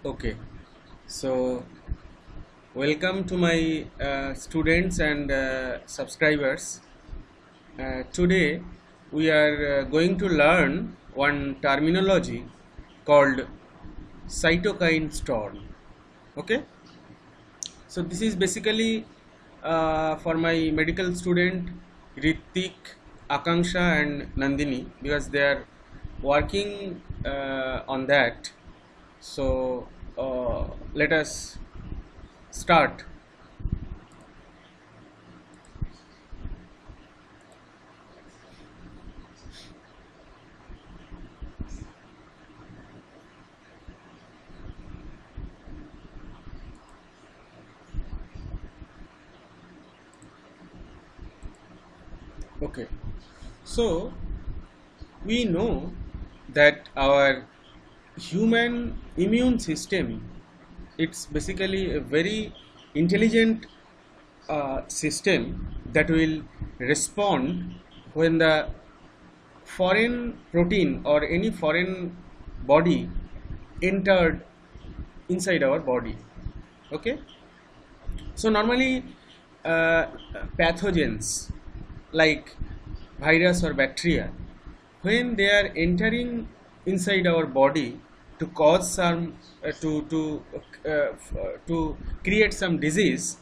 Okay, so welcome to my students and subscribers. Today we are going to learn one terminology called cytokine storm. Okay, so this is basically for my medical student Ritik, Akanksha, and Nandini because they are working on that. So let us start. Okay, so we know that our human immune system, it's basically a very intelligent system that will respond when the foreign protein or any foreign body entered inside our body. Okay, so normally pathogens like virus or bacteria, when they are entering inside our body to cause some to create some disease,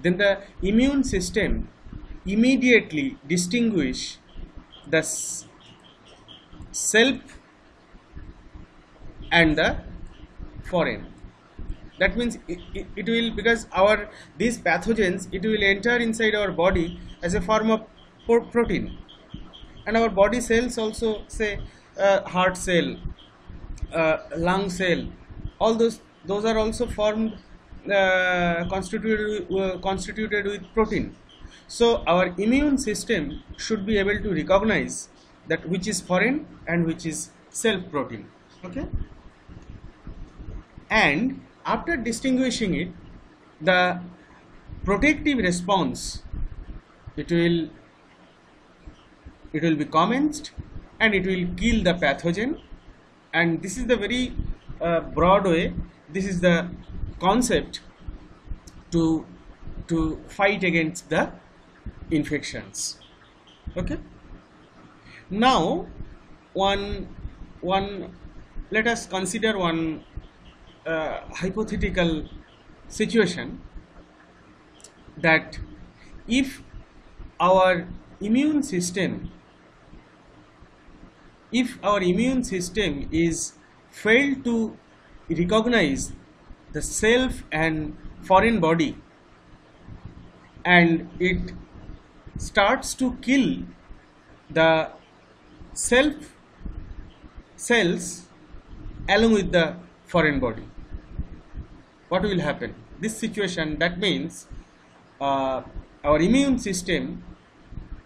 then the immune system immediately distinguish the self and the foreign. That means it will, because our these pathogens, it will enter inside our body as a form of protein, and our body cells also, say heart cell, lung cell, all those are also formed constituted with protein. So our immune system should be able to recognize that which is foreign and which is self protein. Okay, and after distinguishing it, the protective response, it will be commenced and it will kill the pathogen. And this is the very broad way, this is the concept to fight against the infections. Okay, now one let us consider one hypothetical situation, that if our immune system is failed to recognize the self and foreign body, and it starts to kill the self cells along with the foreign body, what will happen? This situation, that means our immune system,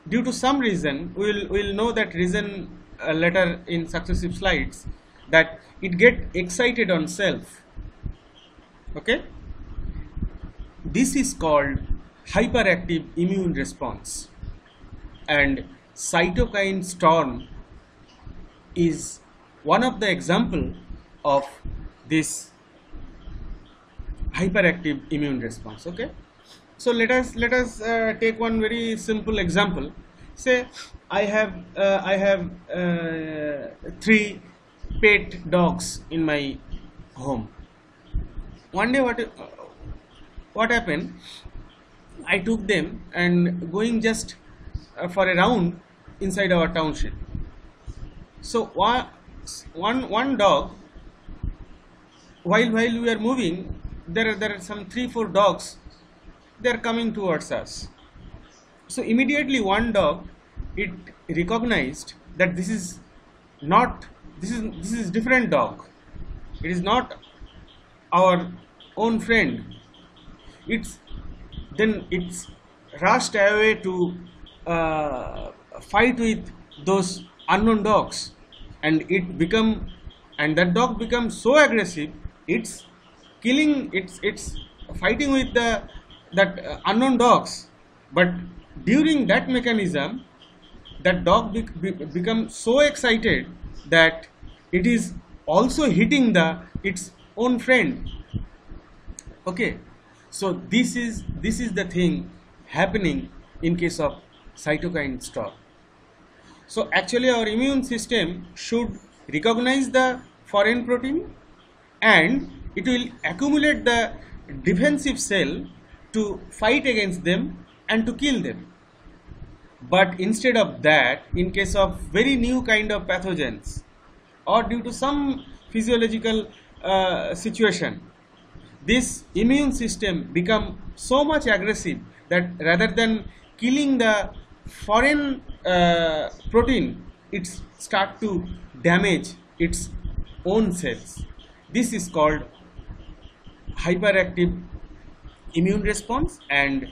due to some reason, we will know that reason later in successive slides, that it get excited on self. Okay, this is called hyperactive immune response, and cytokine storm is one of the example of this hyperactive immune response. Okay, so let us take one very simple example. Say I have 3 pet dogs in my home. One day what happened, I took them and going just for a round inside our township. So one dog, while we are moving, there are some 3-4 dogs, they are coming towards us. So immediately one dog, it recognized that this is different dog, it is not our own friend. It's rushed away to fight with those unknown dogs, and that dog becomes so aggressive, it's killing, it's fighting with that unknown dogs. But during that mechanism, that dog becomes so excited that it is also hitting its own friend. Okay, so this is the thing happening in case of cytokine storm. So actually our immune system should recognize the foreign protein and it will accumulate the defensive cell to fight against them and to kill them. But instead of that, in case of very new kind of pathogens or due to some physiological situation, this immune system become so much aggressive that rather than killing the foreign protein, it start to damage its own cells. This is called hyperactive immune response, and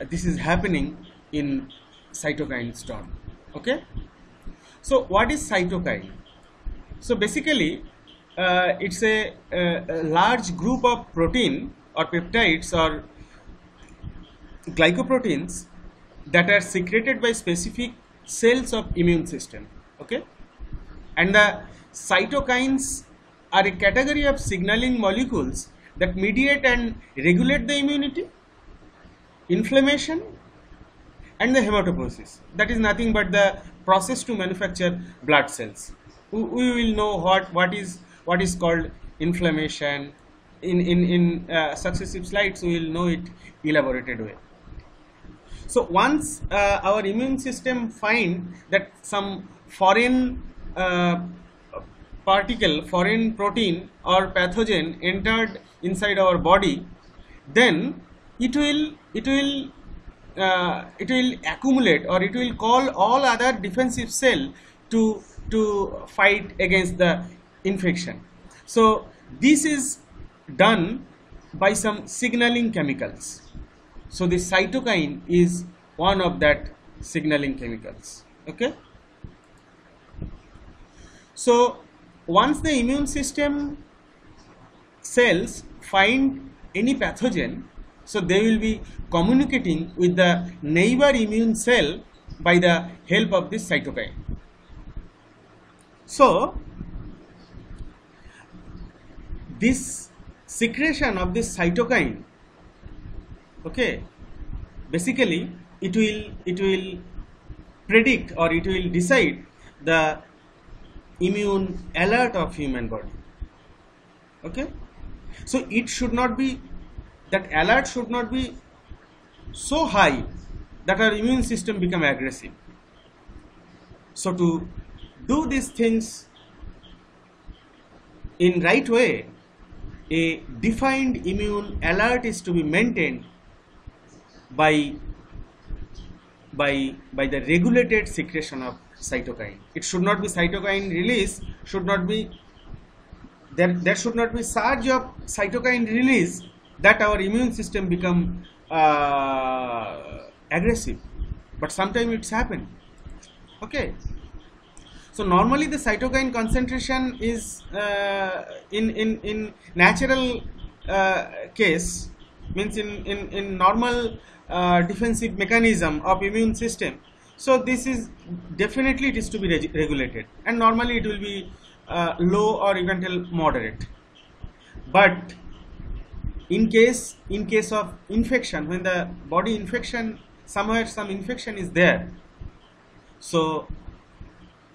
this is happening in cytokine storm. Okay, so what is cytokine? So basically it's a large group of protein or peptides or glycoproteins that are secreted by specific cells of immune system. Okay, and the cytokines are a category of signaling molecules that mediate and regulate the immunity, inflammation, and the hematopoiesis. That is nothing but the process to manufacture blood cells. We will know what is called inflammation in successive slides. We will know it elaborated way. So once our immune system find that some foreign particle, foreign protein or pathogen entered inside our body, then it will accumulate, or it will call all other defensive cell to fight against the infection. So this is done by some signaling chemicals. So the cytokine is one of that signaling chemicals. Okay, so once the immune system cells find any pathogen, so they will be communicating with the neighbor immune cell by the help of this cytokine. So this secretion of this cytokine, okay, basically it will predict, or it will decide the immune alert of human body. Okay, so it should not be, that alert should not be so high that our immune system become aggressive. So to do these things in right way, a defined immune alert is to be maintained by the regulated secretion of cytokine. It should not be cytokine release, should not be there should not be surge of cytokine release that our immune system become aggressive, but sometimes it's happened. Okay, so normally the cytokine concentration is in natural case, means in normal defensive mechanism of immune system. So this is definitely, it is to be regulated, and normally it will be low or even till moderate. But in case of infection, when the body infection, somewhere some infection is there, so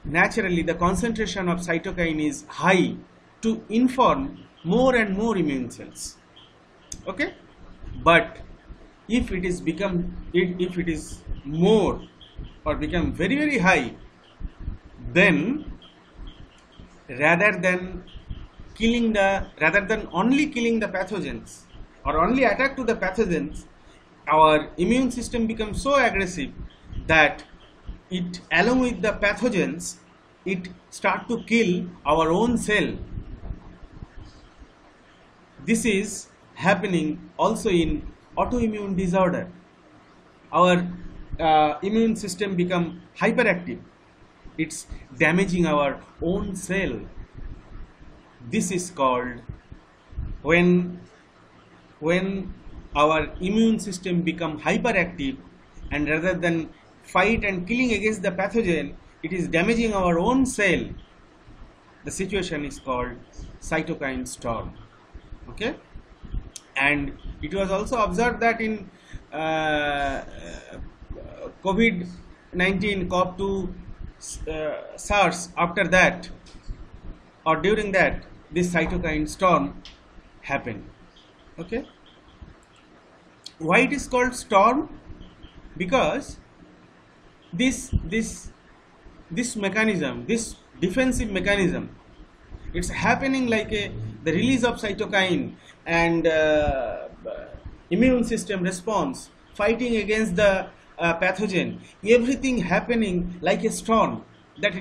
naturally the concentration of cytokine is high to inform more and more immune cells. Okay, but if it is more or become very high, then rather than only killing the pathogens or only attack to the pathogens, our immune system becomes so aggressive that it, along with the pathogens, it start to kill our own cell. This is happening also in autoimmune disorder. Our immune system become hyperactive. It's damaging our own cell. This is called, when our immune system become hyperactive, and rather than fight and killing against the pathogen, it is damaging our own cell. The situation is called cytokine storm. Okay, and it was also observed that in COVID-19 COP2 SARS, after that or during that, this cytokine storm happened. Okay, why it is called storm? Because this mechanism, this defensive mechanism, it's happening like the release of cytokine and immune system response, fighting against the pathogen, everything happening like a storm. That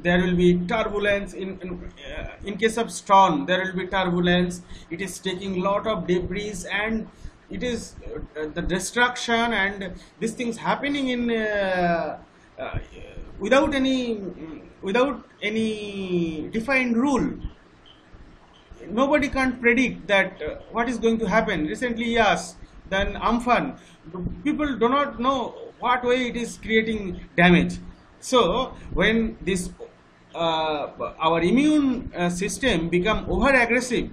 there will be turbulence in case of storm. There will be turbulence. It is taking lot of debris, and it is the destruction, and these things happening in without any defined rule. Nobody can predict that what is going to happen. Recently, yes, then Amphan, people do not know what way it is creating damage. So when this our immune system become over aggressive,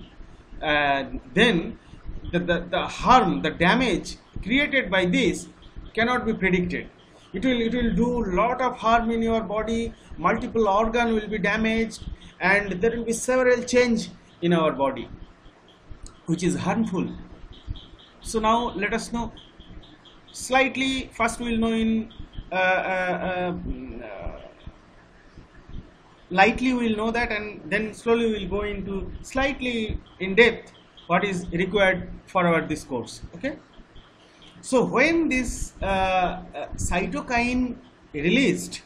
then the harm, the damage created by this cannot be predicted. It will do lot of harm in your body. Multiple organ will be damaged, and there will be several change in our body, which is harmful. So now let us know slightly. First we will know in lightly we will know that, and then slowly we will go into slightly in depth what is required for our this course. Okay. So when this cytokine released,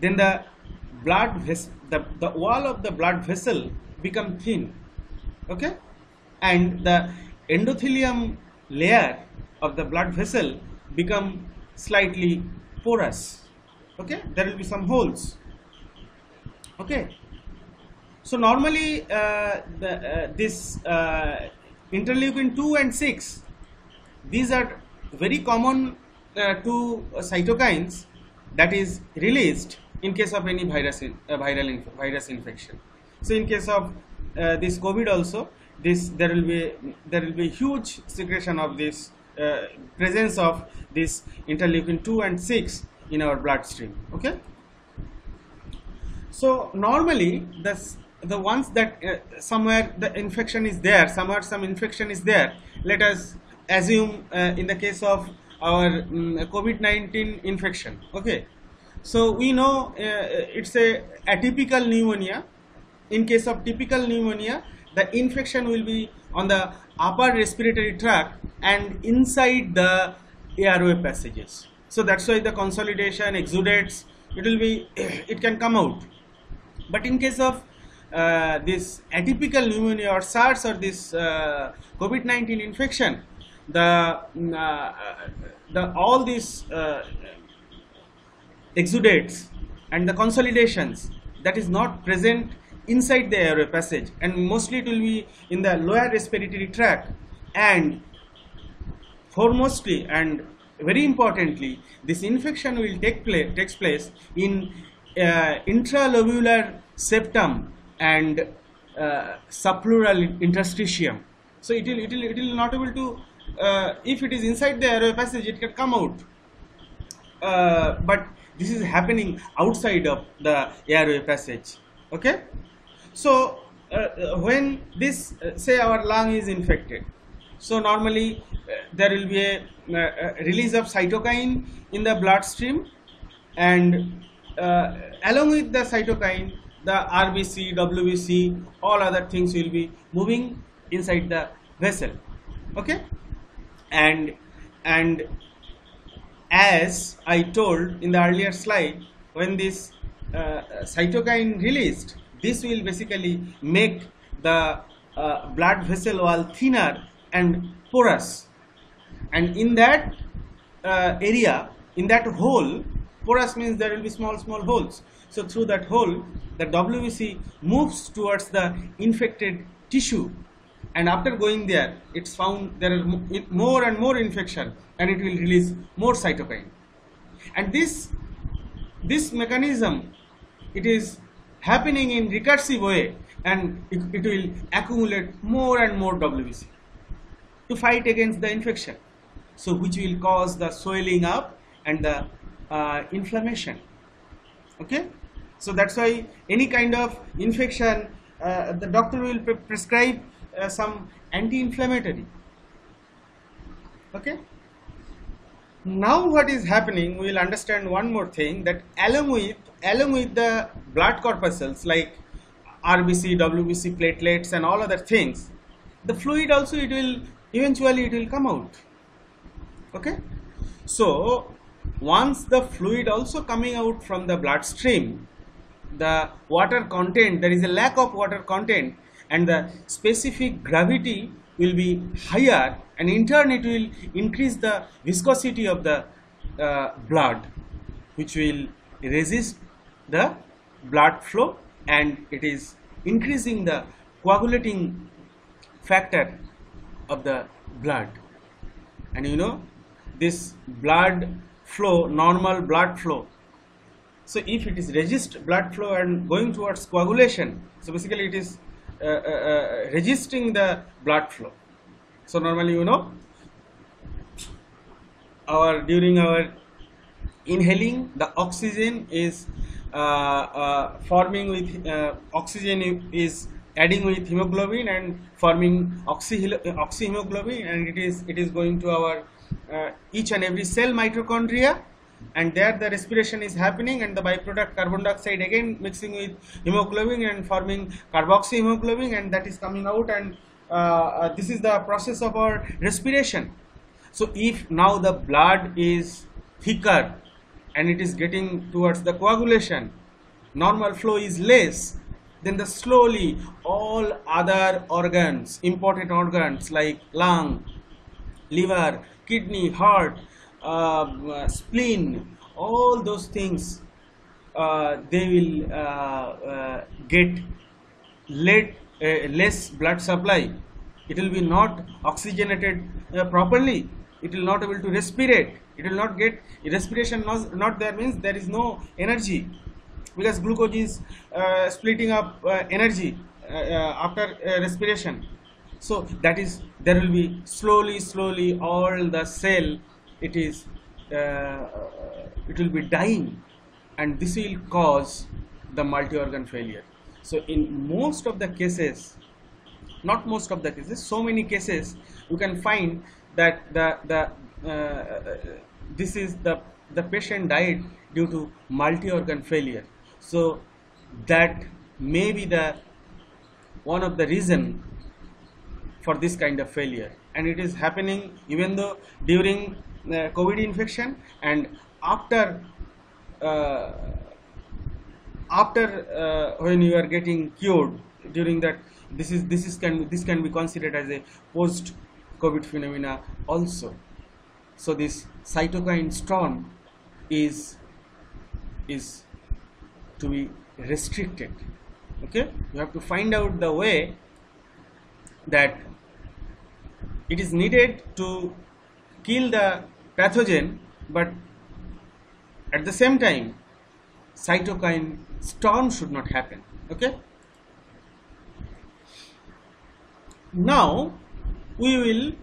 then the blood the wall of the blood vessel become thin. Okay, and the endothelium layer of the blood vessel become slightly porous. Okay, there will be some holes. Okay, so normally this interleukin 2 and 6, these are very common two cytokines that is released in case of any virus infection. So in case of this COVID also, there will be huge secretion of this presence of this interleukin 2 and 6 in our bloodstream. Okay. So normally the ones that somewhere the infection is there, somewhere some infection is there. Let us assume in the case of our COVID-19 infection. Okay, so we know it's a atypical pneumonia. In case of typical pneumonia, the infection will be on the upper respiratory tract and inside the airway passages. So that's why the consolidation, exudates, it can come out. But in case of this atypical pneumonia or SARS or this COVID-19 infection, all these exudates and the consolidations, that is not present inside the airway passage, and mostly it will be in the lower respiratory tract, and foremostly and very importantly, this infection will takes place in intralobular septum and subpleural interstitium. So it will not able to, if it is inside the airway passage, it can come out, but this is happening outside of the airway passage. Okay, so when this say our lung is infected, so normally there will be a release of cytokine in the bloodstream, and along with the cytokine, the RBC, WBC, all other things will be moving inside the vessel. Okay, and as I told in the earlier slide, when this cytokine released, this will basically make the blood vessel wall thinner and porous, and in that area, in that hole, porous means there will be small holes. So through that hole, the WBC moves towards the infected tissue, and after going there, it's found there are more and more infection, and it will release more cytokine. And this mechanism, it is happening in recursive way. and it will accumulate more and more WBC to fight against the infection, so which will cause the swelling up and the inflammation. Okay, so that's why any kind of infection, the doctor will prescribe some anti-inflammatory. Okay, now what is happening, we will understand one more thing, that along with the blood corpuscles like RBC, WBC, platelets and all other things, the fluid also, it will eventually come out. Okay, so once the fluid also coming out from the bloodstream, the water content, there is a lack of water content and the specific gravity will be higher, and in turn it will increase the viscosity of the blood, which will resist the blood flow, and it is increasing the coagulating factor of the blood. And you know, this blood flow, normal blood flow, so if it is resist blood flow and going towards coagulation, so basically it is resisting the blood flow. So normally, you know, during our inhaling, the oxygen is forming with oxygen is adding with hemoglobin and forming oxyhemoglobin, and it is going to our each and every cell mitochondria, and there the respiration is happening, and the byproduct carbon dioxide again mixing with hemoglobin and forming carboxyhemoglobin, and that is coming out, and this is the process of our respiration. So if now the blood is thicker and it is getting towards the coagulation, normal flow is less, then the slowly all other organs, important organs like lung, liver, kidney, heart, spleen, all those things, they will get less blood supply. It will be not oxygenated properly. It will not able to respirate. It will not get respiration. Not there means there is no energy, because glucose is splitting up energy after respiration. So that is, there will be slowly all the cell, it will be dying, and this will cause the multi-organ failure. So in most of the cases, not most of the cases, so many cases, you can find that this is the patient died due to multi-organ failure. So that may be the one of the reason for this kind of failure, and it is happening even though during COVID infection and after when you are getting cured. During that, this can be considered as a post COVID phenomena also. So this cytokine storm is to be restricted. Okay, you have to find out the way that it is needed to kill the pathogen, but at the same time cytokine storm should not happen. Okay, now we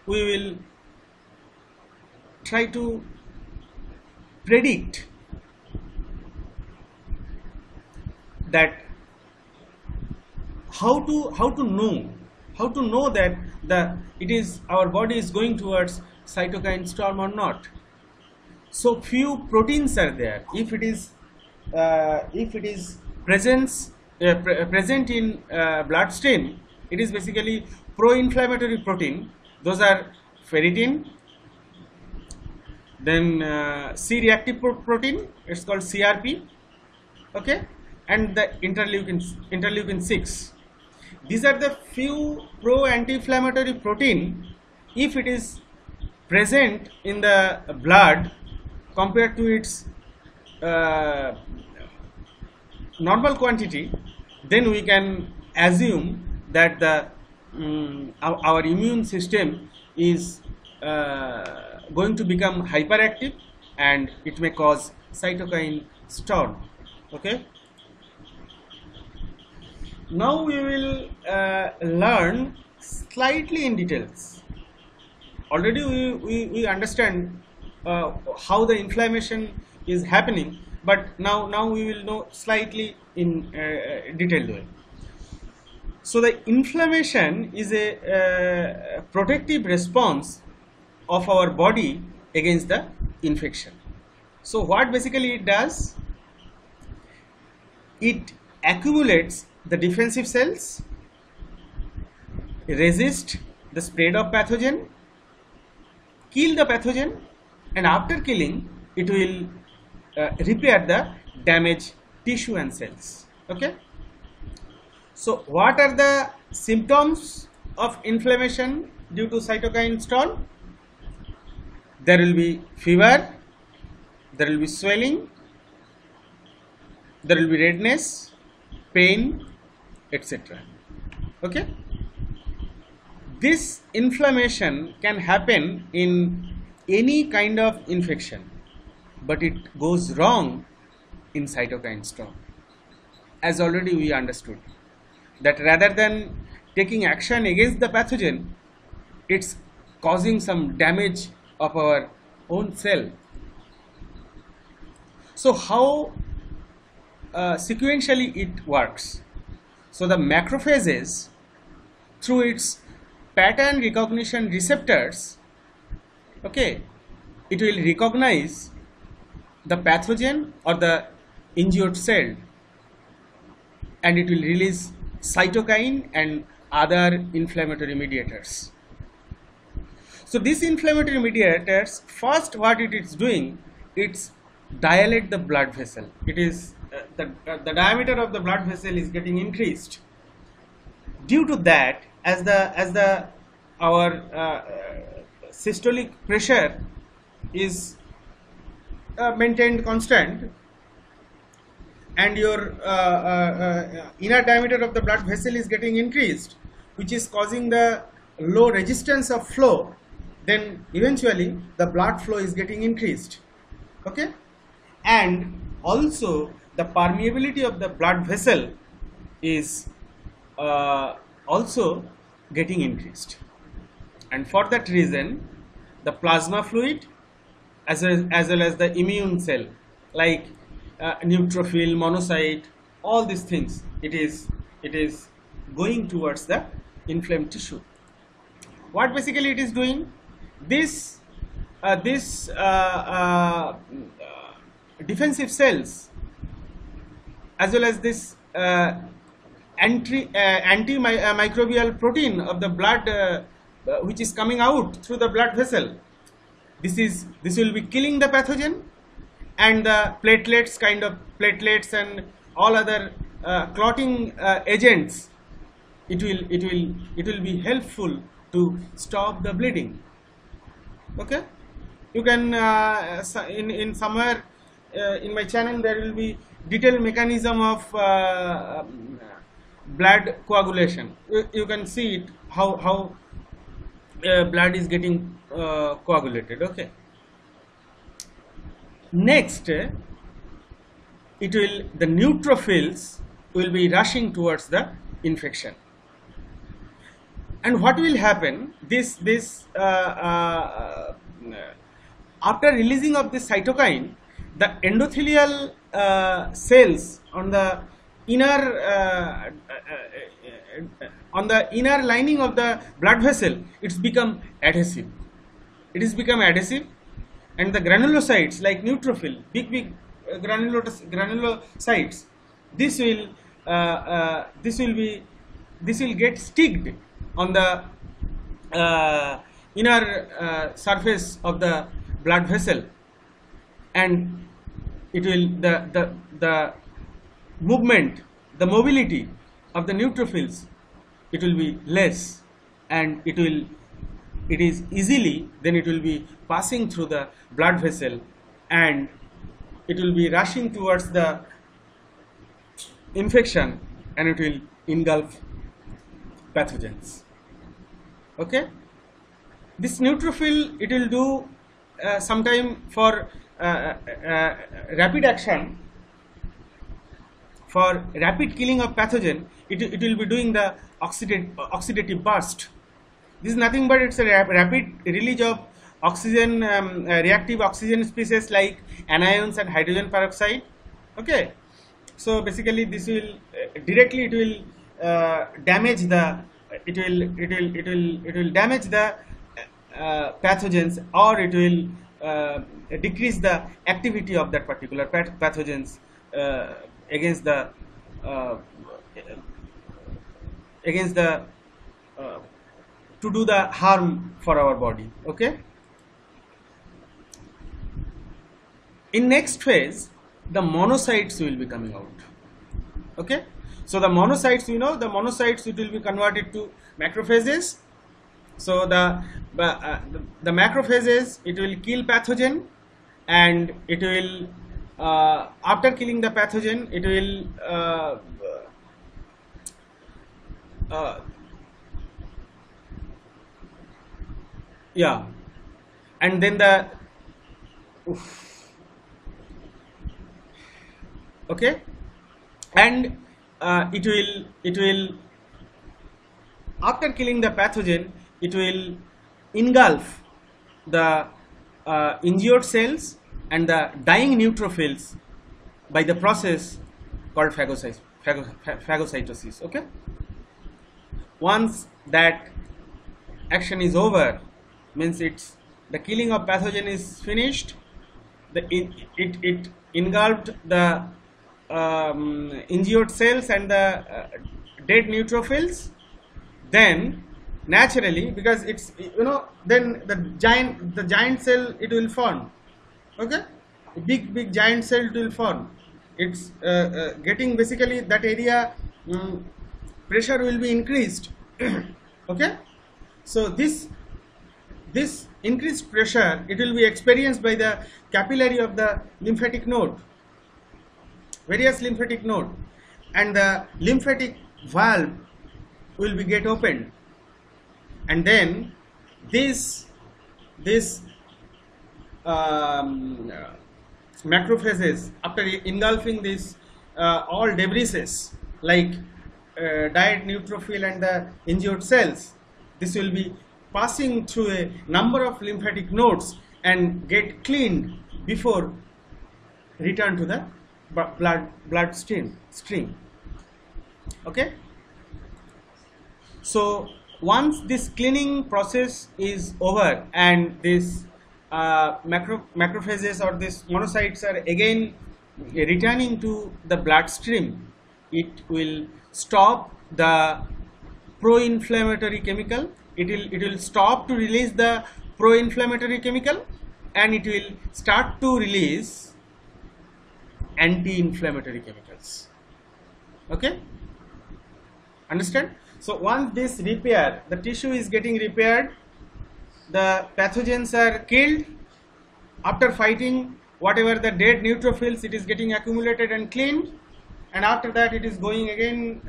will try to predict that how to know that it is our body is going towards cytokine storm or not. So few proteins are there. If it is present in bloodstream, it is basically pro-inflammatory protein. Those are ferritin, then C-reactive protein, it's called CRP, okay, and the interleukin 6. These are the few pro-anti-inflammatory protein. If it is present in the blood compared to its normal quantity, then we can assume that our immune system is going to become hyperactive, and it may cause cytokine storm. Okay, Now we will learn slightly in details. Already we understand how the inflammation is happening, but now we will know slightly in detailed way. So the inflammation is a protective response of our body against the infection. So what basically it does, it accumulates the defensive cells, resist the spread of pathogen, kill the pathogen, and after killing it will repair the damaged tissue and cells. Okay. So what are the symptoms of inflammation due to cytokine storm? There will be fever, there will be swelling, there will be redness, pain, etc. Okay. This inflammation can happen in any kind of infection, but it goes wrong in cytokine storm. As already we understood that rather than taking action against the pathogen, it's causing some damage of our own cell. So how sequentially it works? So the macrophages, through its pattern recognition receptors, okay, it will recognize the pathogen or the injured cell, and it will release cytokine and other inflammatory mediators. So these inflammatory mediators, first what it is doing, it's dilate the blood vessel. It is the diameter of the blood vessel is getting increased. Due to that, as our systolic pressure is maintained constant, and your inner diameter of the blood vessel is getting increased, which is causing the low resistance of flow, then eventually the blood flow is getting increased. Okay, and also the permeability of the blood vessel is also getting increased, and for that reason the plasma fluid as well as the immune cell like neutrophil, monocyte, all these things, it is going towards the inflamed tissue. What basically it is doing, this defensive cells as well as this antimicrobial protein of the blood which is coming out through the blood vessel, this will be killing the pathogen, and the platelets and all other clotting agents, it will be helpful to stop the bleeding. Okay, you can in somewhere in my channel there will be detailed mechanism of blood coagulation. You can see it, how blood is getting coagulated. Okay. Next, the neutrophils will be rushing towards the infection, and what will happen? After releasing of this cytokine, the endothelial cells on the inner lining of the blood vessel, it's become adhesive. It is become adhesive, and the granulocytes like neutrophil, big granulocytes, this will get sticked on the inner surface of the blood vessel, and it will the movement, the mobility of the neutrophils, it will be less, and it is easily, then it will be passing through the blood vessel, and it will be rushing towards the infection, and it will engulf pathogens. Okay, this neutrophil, it will do sometime for rapid action for rapid killing of pathogen, it will be doing the oxidative burst. This is nothing but it's a rapid release of oxygen, reactive oxygen species like anions and hydrogen peroxide. Okay, so basically this will directly it will damage the damage the pathogens, or it will decrease the activity of that particular pathogens against the to do the harm for our body. Okay, in next phase the monocytes will be coming out. Okay, so the monocytes, you know, the monocytes, it will be converted to macrophages. So the macrophages, it will kill pathogen, and it will after killing the pathogen, it will yeah, and then the okay, and it will after killing the pathogen, it will engulf the injured cells and the dying neutrophils by the process called phagocytosis. Okay, once that action is over, means it's the killing of pathogen is finished, it engulfed the injured cells and the dead neutrophils. Then naturally, because it's, you know, then the giant cell it will form. Okay, big giant cell it will form. It's getting, basically that area pressure will be increased. Okay, so this increased pressure, it will be experienced by the capillary of the lymphatic node, various lymphatic node, and the lymphatic valve will be get opened, and then this macrophages, after engulfing this all debrises like died neutrophil and the injured cells, this will be passing through a number of lymphatic nodes and get cleaned before return to the blood stream. Okay, so once this cleaning process is over and this macrophages or these monocytes are again returning to the bloodstream, it will stop the pro-inflammatory chemical. It will stop to release the pro-inflammatory chemical, and it will start to release anti-inflammatory chemicals. Okay, understand? So once this repair, the tissue is getting repaired, the pathogens are killed. After fighting whatever the dead neutrophils, it is getting accumulated and cleaned, and after that it is going again,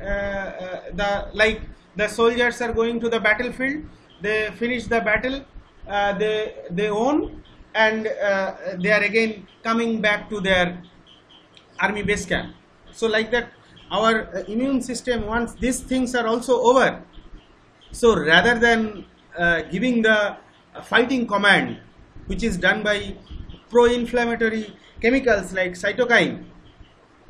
the soldiers are going to the battlefield, they finish the battle, they own, and they are again coming back to their army base camp. So like that, our immune system, once these things are also over, so rather than giving the fighting command, which is done by pro-inflammatory chemicals like cytokine,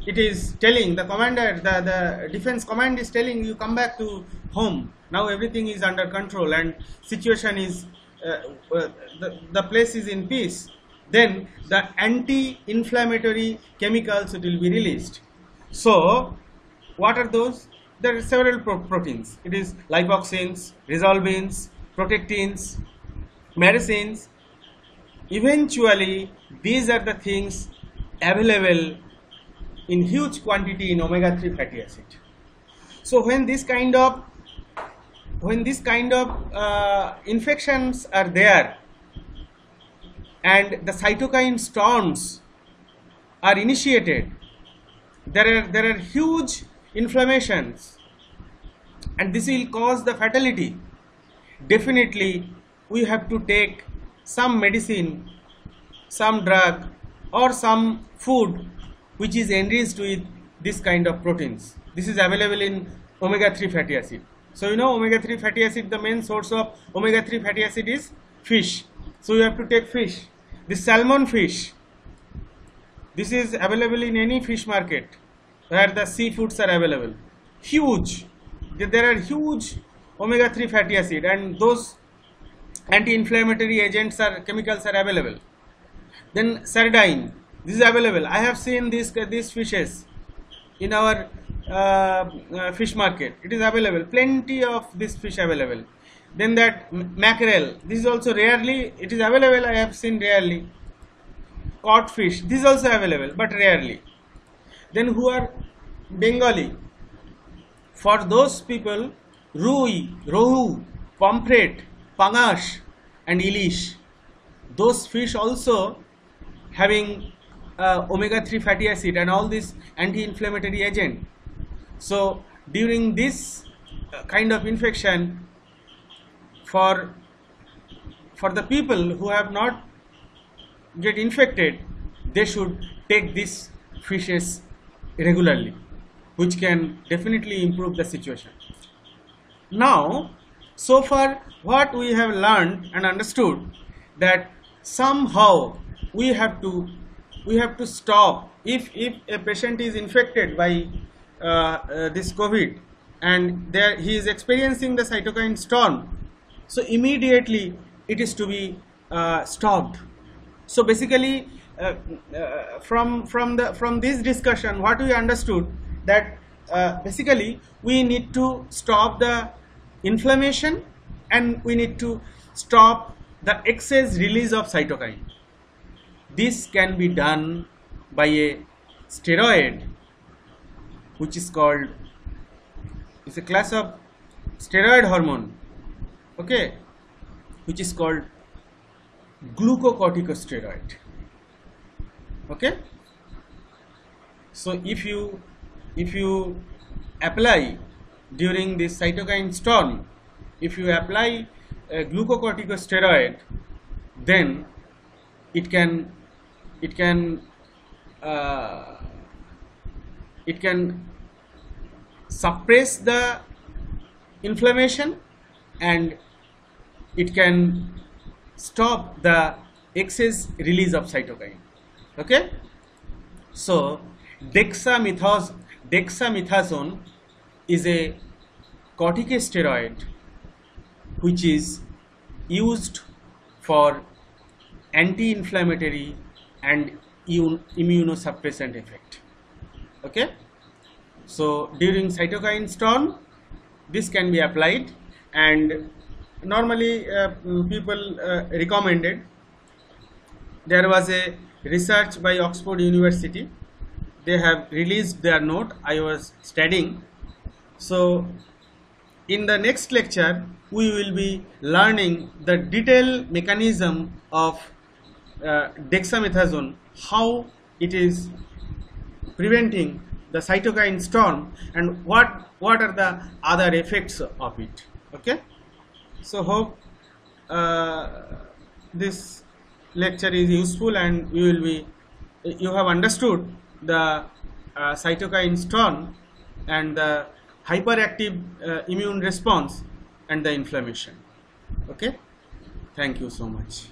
it is telling the commander, the defense command is telling you, come back to home, now everything is under control and situation is the place is in peace. Then the anti-inflammatory chemicals, it will be released. So what are those? There are several proteins. It is lipoxins, resolvins, protectins, mycins. Eventually these are the things available in huge quantity in omega-3 fatty acid. So when this kind of infections are there and the cytokine storms are initiated, there are huge inflammations, and this will cause the fatality. Definitely we have to take some medicine, some drug, or some food which is enriched with this kind of proteins. This is available in omega-3 fatty acid. So you know omega-3 fatty acid, the main source of omega-3 fatty acid is fish. So you have to take fish. This salmon fish, this is available in any fish market where the seafoods are available. Huge. There are huge omega-3 fatty acid, and those anti-inflammatory agents or chemicals are available. Then sardine, this is available. I have seen these fishes in our fish market. It is available. Plenty of this fish available. Then that mackerel, this is also rarely, it is available. I have seen rarely. Cod fish, this is also available but rarely. Then who are Bengali? For those people, rui, rohu, pomfret, pangash and ilish, those fish also having omega-3 fatty acid and all this anti-inflammatory agent. So during this kind of infection, for the people who have not get infected, they should take these fishes regularly, which can definitely improve the situation. Now, so far what we have learned and understood, that somehow we have to stop, if a patient is infected by this COVID and he is experiencing the cytokine storm, so immediately it is to be stopped. So basically from this discussion, what we understood, that basically we need to stop the inflammation and we need to stop the excess release of cytokine. This can be done by a steroid, which is called, it's a class of steroid hormone, okay, which is called glucocorticosteroid. Okay, so if you apply during this cytokine storm, if you apply a glucocorticosteroid, then it can suppress the inflammation and it can stop the excess release of cytokine. Okay, so dexamethasone is a corticosteroid which is used for anti-inflammatory and immunosuppressant effect. Okay, so during cytokine storm this can be applied, and normally people recommended. There was a research by Oxford University, they have released their note, I was studying. So in the next lecture we will be learning the detailed mechanism of dexamethasone, how it is preventing the cytokine storm and what are the other effects of it. Okay, so hope this lecture is useful and you have understood the cytokine storm and the hyperactive immune response and the inflammation. Okay, thank you so much.